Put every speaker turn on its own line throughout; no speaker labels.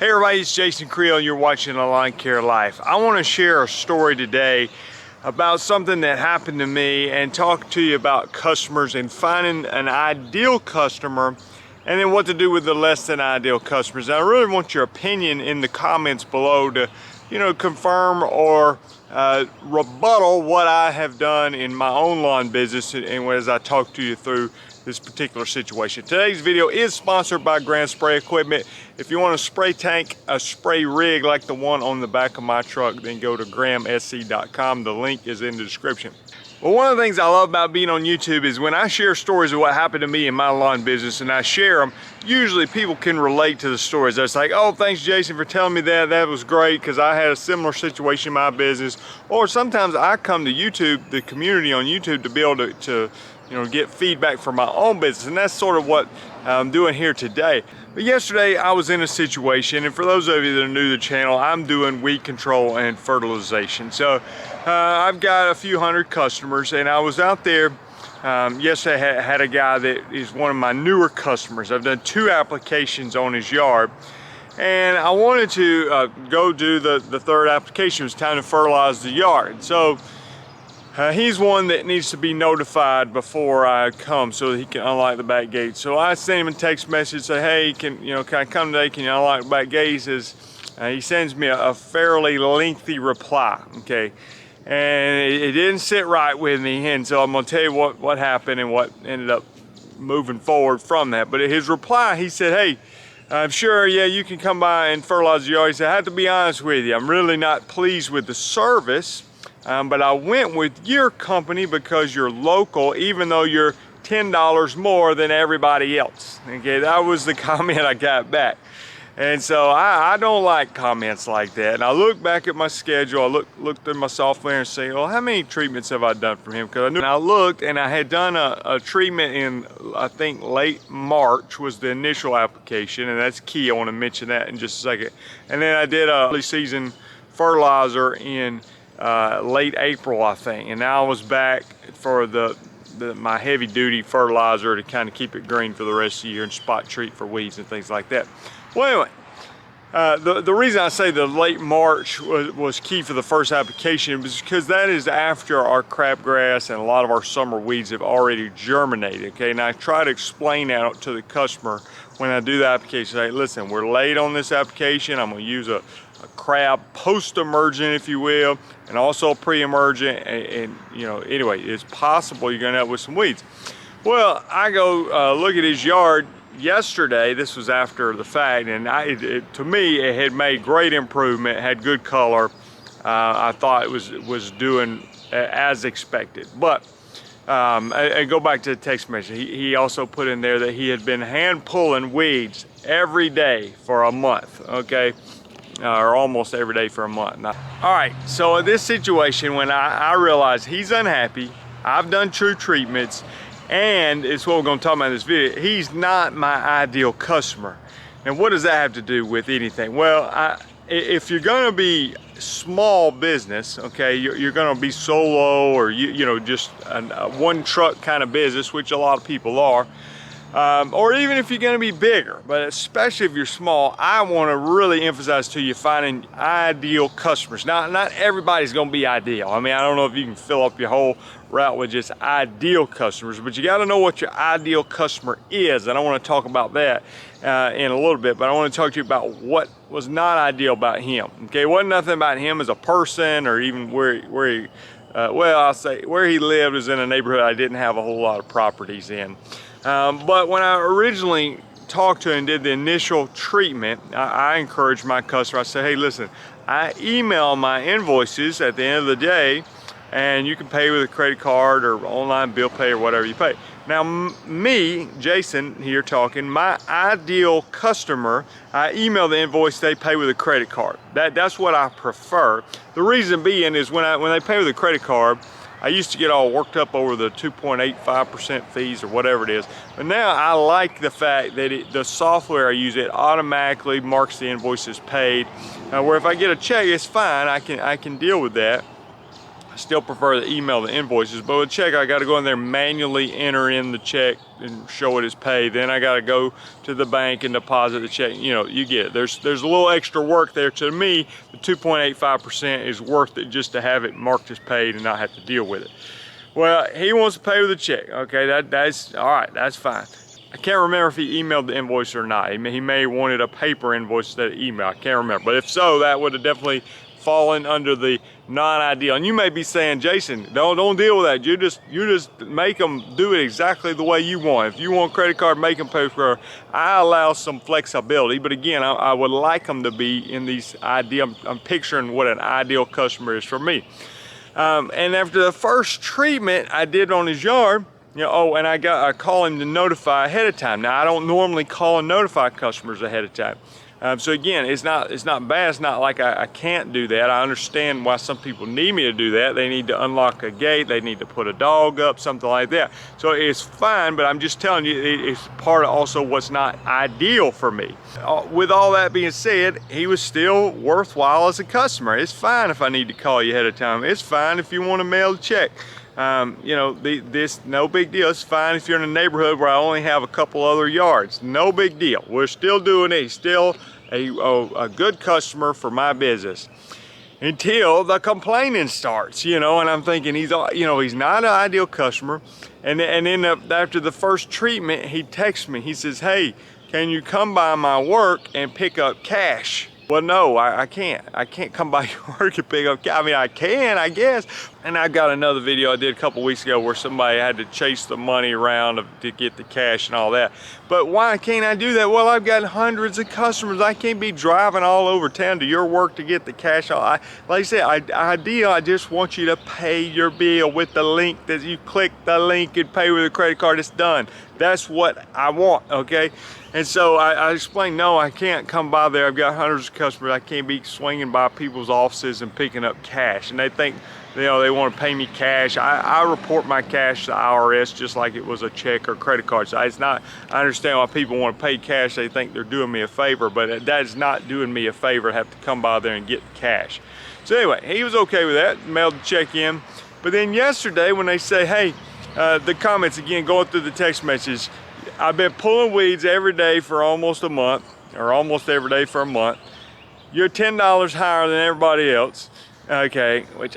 Hey everybody, it's Jason Creel and you're watching A Lawn Care Life. I want to share a story today about something that happened to me and talk to you about customers and finding an ideal customer and then what to do with the less than ideal customers. And I really want your opinion in the comments below to, confirm or rebuttal what I have done in my own lawn business and as I talk to you through this particular situation. Today's video is sponsored by Grand Spray Equipment. If you want a spray tank, a spray rig like the one on the back of my truck, then go to gramsc.com. The link is in the description. Well, one of the things I love about being on YouTube is when I share stories of what happened to me in my lawn business and I share them, usually people can relate to the stories. It's like, oh, thanks Jason for telling me that. That was great because I had a similar situation in my business. Or sometimes I come to YouTube, the community on YouTube, to be able to get feedback from my own business, and that's sort of what I'm doing here today. But yesterday I was in a situation, and for those of you that are new to the channel, I'm doing weed control and fertilization. So I've got a few hundred customers, and I was out there yesterday. I had a guy that is one of my newer customers. I've done 2 applications on his yard, and I wanted to go do the 3rd application. It was time to fertilize the yard. So he's one that needs to be notified before I come so that he can unlock the back gate. So I sent him a text message, say, hey, can I come today? Can you unlock the back gate? He says, he sends me a fairly lengthy reply, okay? And it didn't sit right with me, and so I'm gonna tell you what happened and what ended up moving forward from that. But his reply, he said, hey, I'm sure, yeah, you can come by and fertilize the yard. He said, I have to be honest with you, I'm really not pleased with the service. But I went with your company because you're local, even though you're $10 more than everybody else. Okay, that was the comment I got back. And so I don't like comments like that. And I looked back at my schedule, I looked through my software and say, well, how many treatments have I done for him? Because I knew, and I looked and I had done a treatment in, I think, late March was the initial application, and that's key. I want to mention that in just a second. And then I did a early season fertilizer in late April, I think, and now I was back for my heavy duty fertilizer to kind of keep it green for the rest of the year and spot treat for weeds and things like that. Well, anyway, the reason I say the late March was key for the first application was because that is after our crabgrass and a lot of our summer weeds have already germinated. Okay, and I try to explain that to the customer when I do the application. Say, listen, we're late on this application. I'm going to use a crab post-emergent, if you will, and also pre-emergent, and anyway, it's possible you're gonna end up with some weeds. Well, I go look at his yard yesterday. This was after the fact, and to me it had made great improvement, had good color. I thought it was doing as expected. But I go back to the text message. He also put in there that he had been hand pulling weeds every day for a month, okay? Or almost every day for a month. Now, all right, so in this situation, when I realized he's unhappy, I've done true treatments, and it's what we're gonna talk about in this video, he's not my ideal customer. And what does that have to do with anything? Well, if you're gonna be small business, okay, you're gonna be solo or just a one truck kind of business, which a lot of people are, or even if you're going to be bigger, but especially if you're small, I want to really emphasize to you finding ideal customers. Not everybody's going to be ideal. I mean, I don't know if you can fill up your whole route with just ideal customers, but you got to know what your ideal customer is, and I want to talk about that in a little bit. But I want to talk to you about what was not ideal about him. Okay, it wasn't nothing about him as a person or even where he I'll say where he lived was in a neighborhood I didn't have a whole lot of properties in. But when I originally talked to him and did the initial treatment, I encouraged my customer. I said, hey, listen, I email my invoices at the end of the day, and you can pay with a credit card or online bill pay or whatever you pay. Now, me, Jason, here talking, my ideal customer, I email the invoice, they pay with a credit card. That's what I prefer. The reason being is when they pay with a credit card, I used to get all worked up over the 2.85% fees or whatever it is, but now I like the fact that the software I use, it automatically marks the invoices paid. Where if I get a check, it's fine. I can deal with that. I still prefer to email the invoices, but with a check, I got to go in there and manually enter in the check and show it as paid. Then I got to go to the bank and deposit the check. You know, you get it. There's a little extra work there. To me, the 2.85% is worth it just to have it marked as paid and not have to deal with it. Well, he wants to pay with a check. Okay, that's all right. That's fine. I can't remember if he emailed the invoice or not. He may have wanted a paper invoice instead of email. I can't remember. But if so, that would have definitely fallen under the non-ideal. And you may be saying, Jason, don't deal with that. You just make them do it exactly the way you want. If you want credit card, make them pay for it. I allow some flexibility, but again, I would like them to be in these ideal. I'm picturing what an ideal customer is for me. And after the first treatment I did on his yard, you know, oh, and I call him to notify ahead of time. Now, I don't normally call and notify customers ahead of time. So again, it's not bad. It's not like I can't do that. I understand why some people need me to do that. They need to unlock a gate. They need to put a dog up, something like that. So it's fine, but I'm just telling you, it's part of also what's not ideal for me. With all that being said, he was still worthwhile as a customer. It's fine if I need to call you ahead of time. It's fine if you want to mail a check. You know, this no big deal. It's fine if you're in a neighborhood where I only have a couple other yards. No big deal. We're still doing it. He's still a good customer for my business until the complaining starts, you know, and I'm thinking he's not an ideal customer. And then after the first treatment, he texts me. He says, hey, can you come by my work and pick up cash? Well, no, I can't. I can't come by your work and pick up cash. I mean, I can, I guess. And I got another video I did a couple weeks ago where somebody had to chase the money around to get the cash and all that. But why can't I do that? Well, I've got hundreds of customers. I can't be driving all over town to your work to get the cash. Like I said, I just want you to pay your bill with the link that you click the link and pay with a credit card. It's done. That's what I want, okay? And so I explained, no, I can't come by there. I've got hundreds of customers. I can't be swinging by people's offices and picking up cash. And they think, you know, they want to pay me cash. I report my cash to the IRS just like it was a check or credit card. So it's not, I understand why people want to pay cash. They think they're doing me a favor, but that is not doing me a favor to have to come by there and get cash. So anyway, he was okay with that, mailed the check in. But then yesterday when they say, hey, the comments again, going through the text message, I've been pulling weeds every day for almost a month, or almost every day for a month. You're $10 higher than everybody else, okay, which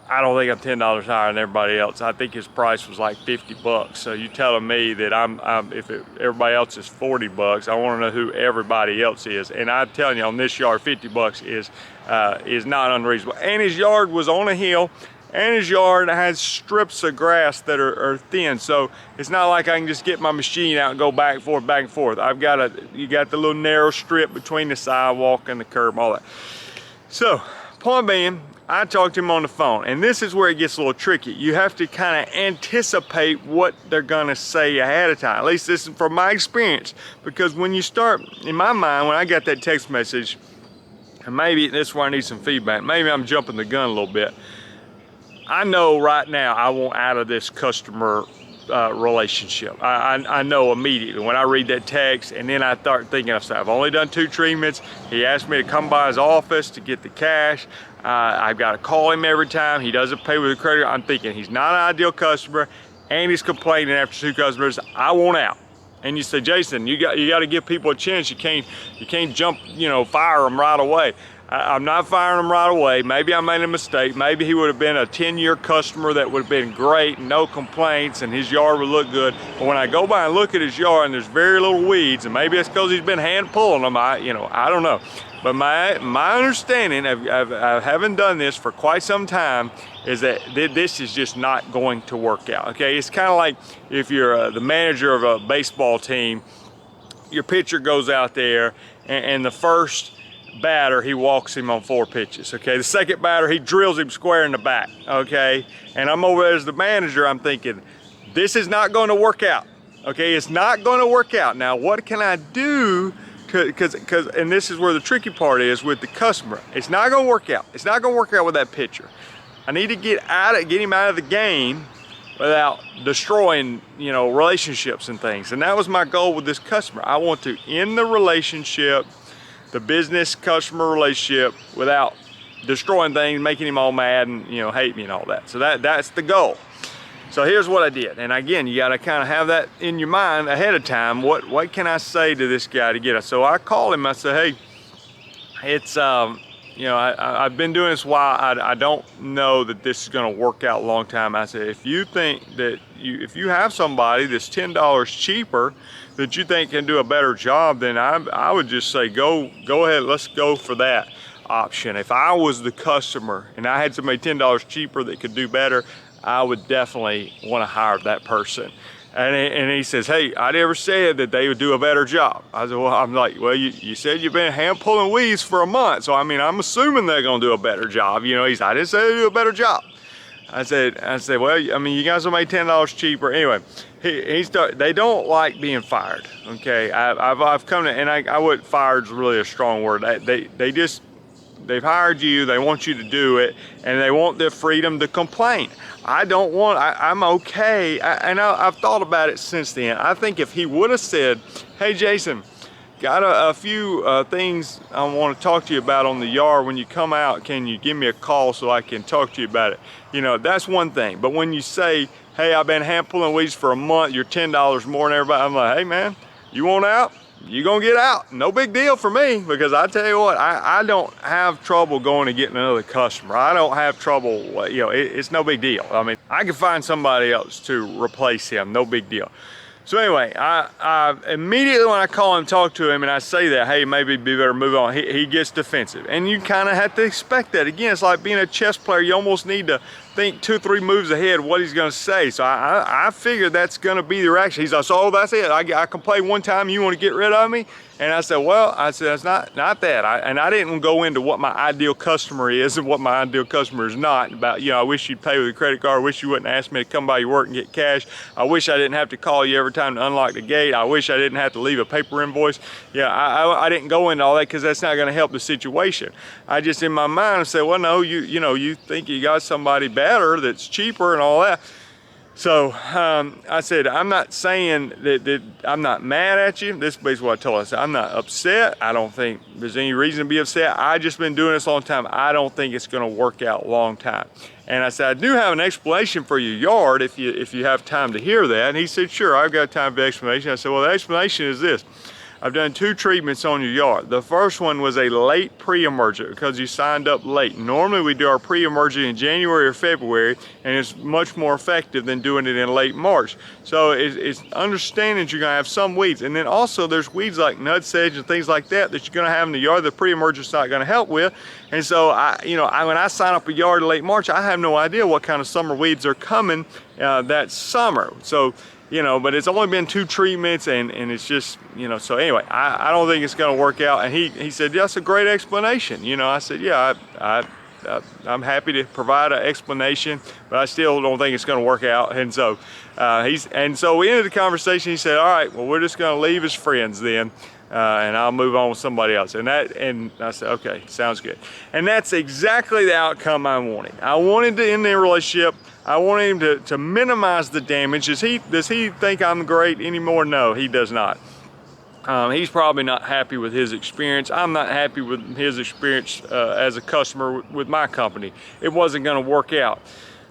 I don't think I'm $10 higher than everybody else. I think his price was like 50 bucks. So you telling me that everybody else is 40 bucks, I want to know who everybody else is. And I'm telling you, on this yard, 50 bucks is not unreasonable. And his yard was on a hill, and his yard has strips of grass that are thin. So it's not like I can just get my machine out and go back and forth, back and forth. You got the little narrow strip between the sidewalk and the curb, all that. So, point being, I talked to him on the phone, and this is where it gets a little tricky. You have to kind of anticipate what they're gonna say ahead of time. At least this is from my experience, because when you start, in my mind, when I got that text message, and maybe this is where I need some feedback, maybe I'm jumping the gun a little bit. I know right now I want out of this customer relationship. I know immediately when I read that text, and then I start thinking, I've only done 2 treatments. He asked me to come by his office to get the cash. I've got to call him every time. He doesn't pay with a credit card. I'm thinking he's not an ideal customer, and he's complaining after 2 customers. I want out. And you say, Jason, you got to give people a chance. You can't jump, fire them right away. I'm not firing him right away. Maybe I made a mistake. Maybe he would have been a 10-year customer that would have been great, no complaints, and his yard would look good. But when I go by and look at his yard and there's very little weeds, and maybe it's because he's been hand pulling them, I don't know. But my understanding of having done this for quite some time is that this is just not going to work out, okay? It's kind of like if you're the manager of a baseball team, your pitcher goes out there, and the first batter, he walks him on 4 pitches, okay? The second batter, he drills him square in the back, okay? And I'm over there as the manager, I'm thinking, this is not going to work out, okay? It's not going to work out. Now, what can I do? And this is where the tricky part is with the customer. It's not going to work out. It's not going to work out with that pitcher. I need to get him out of the game without destroying, relationships and things. And that was my goal with this customer. I want to end the relationship, the business customer relationship, without destroying things, making him all mad and, you know, hate me and all that. So that's the goal. So here's what I did. And again, you gotta kind of have that in your mind ahead of time. What can I say to this guy to get it? So I called him, I said, hey, it's, you know, I've been doing this a while. I don't know that this is gonna work out a long time. I said, if you think that if you have somebody that's $10 cheaper that you think can do a better job, then I would just say, go ahead, let's go for that option. If I was the customer and I had somebody $10 cheaper that could do better, I would definitely want to hire that person. And he says, hey, I never said that they would do a better job. I said, well, I'm like, well, you said you've been hand pulling weeds for a month, so I mean, I'm assuming they're gonna do a better job. You know, I didn't say they do a better job. I said, well, I mean, you guys will make $10 cheaper. Anyway, they don't like being fired. Okay, I've come to, and I would, fired is really a strong word. They've hired you, they want you to do it, and they want the freedom to complain. I don't want, I'm okay, I've thought about it since then. I think if he would have said, hey Jason, got a few things I want to talk to you about on the yard. When you come out, can you give me a call so I can talk to you about it? You know, that's one thing. But when you say, hey, I've been hand pulling weeds for a month, you're $10 more than everybody, I'm like, hey man, you want out? You're gonna get out. No big deal for me, because I tell you what, I don't have trouble going and getting another customer. I don't have trouble, you know, it's no big deal. I mean, I can find somebody else to replace him, no big deal. So anyway, I immediately when I call him, talk to him, and I say that, hey, maybe be better move on, he gets defensive. And you kind of have to expect that. Again, it's like being a chess player. You almost need to think 2 or 3 moves ahead what he's gonna say. So I figured that's gonna be the reaction. He's like, so that's it, I complained one time, you wanna get rid of me? And I said, well, it's not that. I didn't go into what my ideal customer is and what my ideal customer is not. About, you know, I wish you'd pay with a credit card. I wish you wouldn't ask me to come by your work and get cash. I wish I didn't have to call you every time to unlock the gate. I wish I didn't have to leave a paper invoice. Yeah, I didn't go into all that because that's not gonna help the situation. I just, in my mind, said, well, no, you know, you think you got somebody better that's cheaper and all that. So I said, I'm not saying that I'm not mad at you. This is basically what I told her. I said, I'm not upset. I don't think there's any reason to be upset. I just been doing this a long time. I don't think it's gonna work out a long time. And I said, I do have an explanation for your yard if you have time to hear that. And he said, sure, I've got time for the explanation. I said, well, the explanation is this. I've done 2 treatments on your yard. The first one was a late pre-emergent because you signed up late. Normally we do our pre-emergent in January or February, and it's much more effective than doing it in late March. So it's understanding that you're gonna have some weeds. And then also there's weeds like nutsedge and things like that you're gonna have in the yard the pre-emergent's not gonna help with. And so when I sign up a yard in late March, I have no idea what kind of summer weeds are coming that summer. So, you know, but it's only been 2 treatments and it's just, you know, so anyway, I don't think it's gonna work out. And he said, yeah, that's a great explanation. You know, I said, yeah, I'm happy to provide an explanation, but I still don't think it's gonna work out. And so so we ended the conversation. He said, all right, well, we're just gonna leave as friends then. And I'll move on with somebody else. And I said, okay, sounds good. And that's exactly the outcome I wanted. I wanted to end the relationship. I wanted him to minimize the damage. Does he think I'm great anymore? No, he does not. He's probably not happy with his experience. I'm not happy with his experience as a customer with my company. It wasn't gonna work out.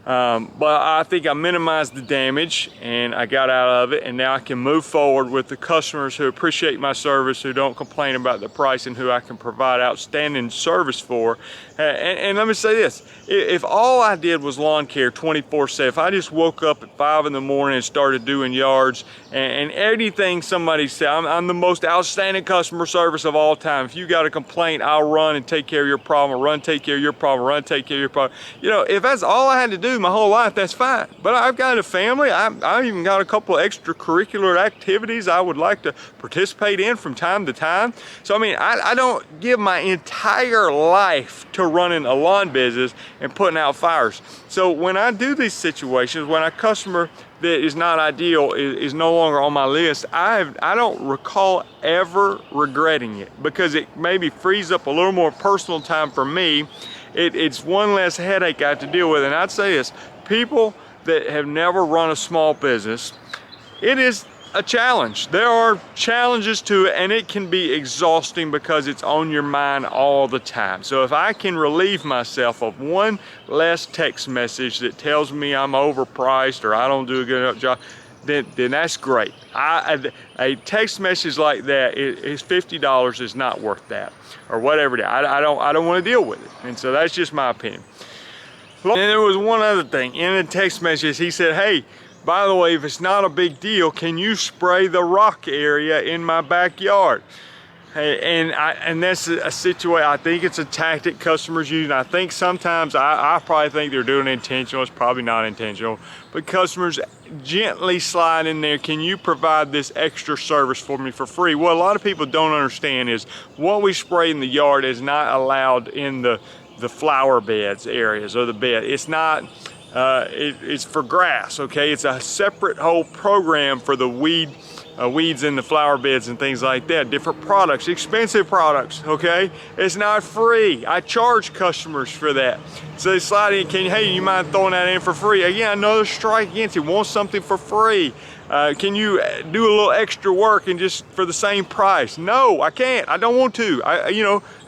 But I think I minimized the damage and I got out of it, and now I can move forward with the customers who appreciate my service, who don't complain about the price, and who I can provide outstanding service for. And let me say this, if all I did was lawn care 24/7, if I just woke up at 5 in the morning and started doing yards and anything somebody said, I'm the most outstanding customer service of all time. If you got a complaint, I'll run and take care of your problem, I'll run, take care of your problem, run, take care of your problem. You know, if that's all I had to do my whole life, that's fine. But I've got a family. I've even got a couple of extracurricular activities I would like to participate in from time to time. So I mean, I don't give my entire life to running a lawn business and putting out fires. So when I do these situations, when a customer that is not ideal is no longer on my list, I don't recall ever regretting it, because it maybe frees up a little more personal time for me. It's one less headache I have to deal with. And I'd say this, people that have never run a small business, it is a challenge. There are challenges to it, and it can be exhausting because it's on your mind all the time. So if I can relieve myself of one less text message that tells me I'm overpriced or I don't do a good enough job, then that's great. A text message like that is $50 is not worth that, or whatever it is. I don't want to deal with it, and so that's just my opinion. And there was one other thing in the text message. He said, "Hey, by the way, if it's not a big deal, can you spray the rock area in my backyard?" And that's a situation. I think it's a tactic customers use. And I think sometimes I probably think they're doing it intentional. It's probably not intentional, but customers gently slide in there. Can you provide this extra service for me for free? What a lot of people don't understand is what we spray in the yard is not allowed in the flower beds areas or the bed. It's not. It's for grass. Okay, it's a separate whole program for the weeds in the flower beds and things like that. Different products, expensive products. Okay, it's not free. I charge customers for that. So they slide in. Hey, you mind throwing that in for free? Again, another strike against it. Want something for free? Can you do a little extra work and just for the same price? No, I can't. I don't want to.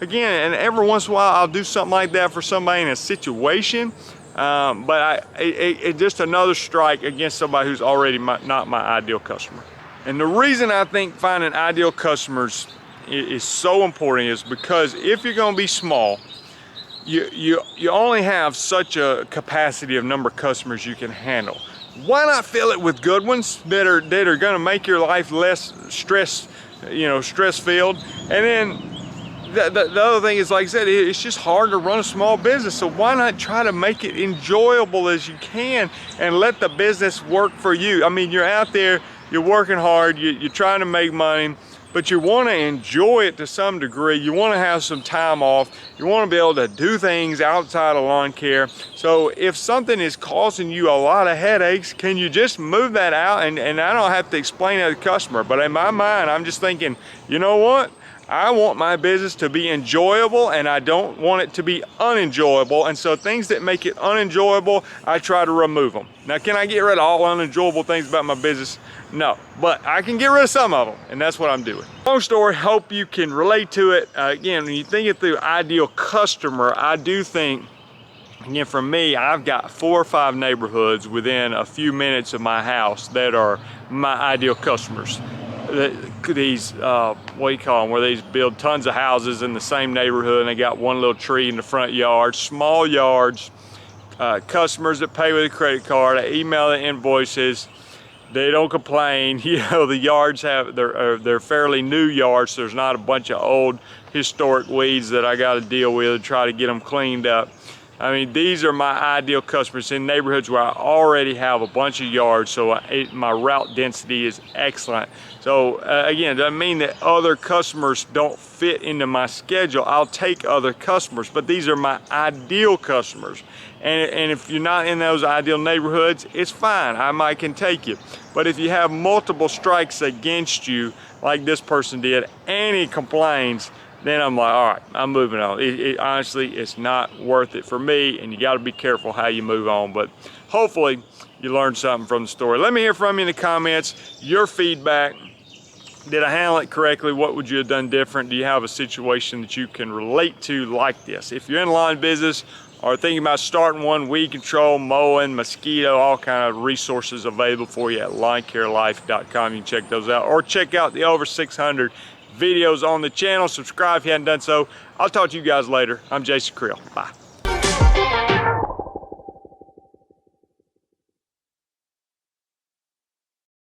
Again, and every once in a while I'll do something like that for somebody in a situation. But it's just another strike against somebody who's already not my ideal customer. And the reason I think finding ideal customers is so important is because if you're going to be small, you only have such a capacity of number of customers you can handle. Why not fill it with good ones that are going to make your life less stress filled? And then the other thing is, like I said, it's just hard to run a small business. So why not try to make it enjoyable as you can and let the business work for you? I mean, you're out there, you're working hard, you're trying to make money, but you want to enjoy it to some degree. You want to have some time off. You want to be able to do things outside of lawn care. So if something is causing you a lot of headaches, can you just move that out? And I don't have to explain it to the customer, but in my mind, I'm just thinking, you know what? I want my business to be enjoyable, and I don't want it to be unenjoyable. And so things that make it unenjoyable, I try to remove them. Now, can I get rid of all unenjoyable things about my business? No, but I can get rid of some of them, and that's what I'm doing. Long story, hope you can relate to it. Again, when you think it through ideal customer, I do think, again, for me, I've got 4 or 5 neighborhoods within a few minutes of my house that are my ideal customers. These, what do you call them, where they build tons of houses in the same neighborhood and they got one little tree in the front yard, small yards, customers that pay with a credit card. I email the invoices. They don't complain. The yards they're fairly new yards, so there's not a bunch of old historic weeds that I got to deal with and try to get them cleaned up. I mean, these are my ideal customers in neighborhoods where I already have a bunch of yards, so my route density is excellent. So again, it doesn't mean that other customers don't fit into my schedule. I'll take other customers, but these are my ideal customers. And if you're not in those ideal neighborhoods, it's fine. I can take you. But if you have multiple strikes against you, like this person did, and he complains, then I'm like, all right, I'm moving on. Honestly, it's not worth it for me, and you got to be careful how you move on. But hopefully you learned something from the story. Let me hear from you in the comments, your feedback. Did I handle it correctly? What would you have done different? Do you have a situation that you can relate to like this? If you're in lawn business or thinking about starting one, weed control, mowing, mosquito, all kind of resources available for you at lawncarelife.com. You can check those out, or check out the over 600 videos on the channel. Subscribe if you haven't done so. I'll talk to you guys later. I'm Jason Creel. Bye.